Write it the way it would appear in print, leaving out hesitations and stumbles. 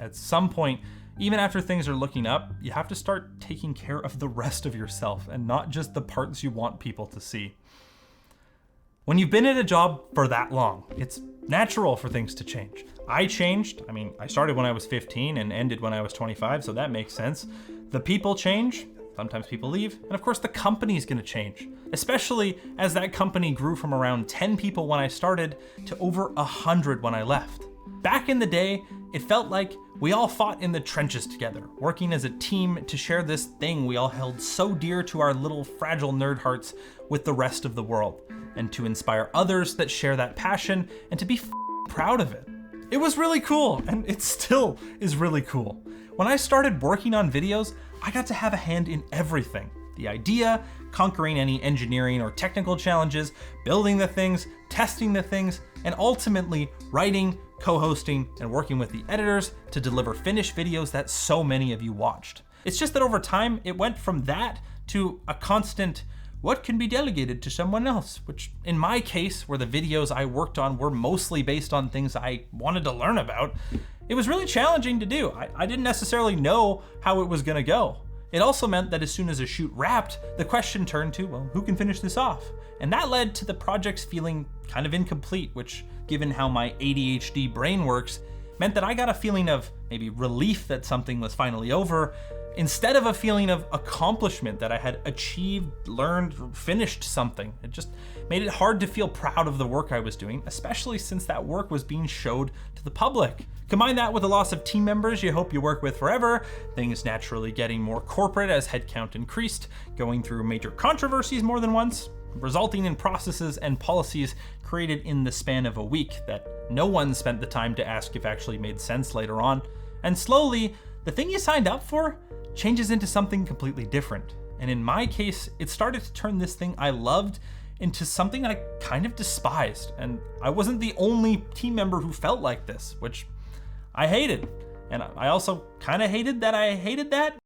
At some point, even after things are looking up, you have to start taking care of the rest of yourself and not just the parts you want people to see. When you've been at a job for that long, it's natural for things to change. I changed. I started when I was 15 and ended when I was 25, so that makes sense. The people change. Sometimes people leave. And of course, the company's gonna change, especially as that company grew from around 10 people when I started to over 100 when I left. Back in the day, it felt like we all fought in the trenches together, working as a team to share this thing we all held so dear to our little fragile nerd hearts with the rest of the world, and to inspire others that share that passion and to be proud of it. It was really cool, and it still is really cool. When I started working on videos, I got to have a hand in everything. The idea, conquering any engineering or technical challenges, building the things, testing the things, and ultimately writing, co-hosting, and working with the editors to deliver finished videos that so many of you watched. It's just that over time, it went from that to a constant, what can be delegated to someone else? Which in my case, where the videos I worked on were mostly based on things I wanted to learn about, it was really challenging to do. I didn't necessarily know how it was gonna go. It also meant that as soon as a shoot wrapped, the question turned to, well, who can finish this off? And that led to the projects feeling kind of incomplete, which, given how my ADHD brain works, meant that I got a feeling of maybe relief that something was finally over, instead of a feeling of accomplishment that I had achieved, learned, finished something. It just made it hard to feel proud of the work I was doing, especially since that work was being showed to the public. Combine that with the loss of team members you hope you work with forever, things naturally getting more corporate as headcount increased, going through major controversies more than once, resulting in processes and policies created in the span of a week that no one spent the time to ask if actually made sense later on. And slowly, the thing you signed up for changes into something completely different. And in my case, it started to turn this thing I loved into something I kind of despised. And I wasn't the only team member who felt like this, which I hated. And I also kind of hated that I hated that.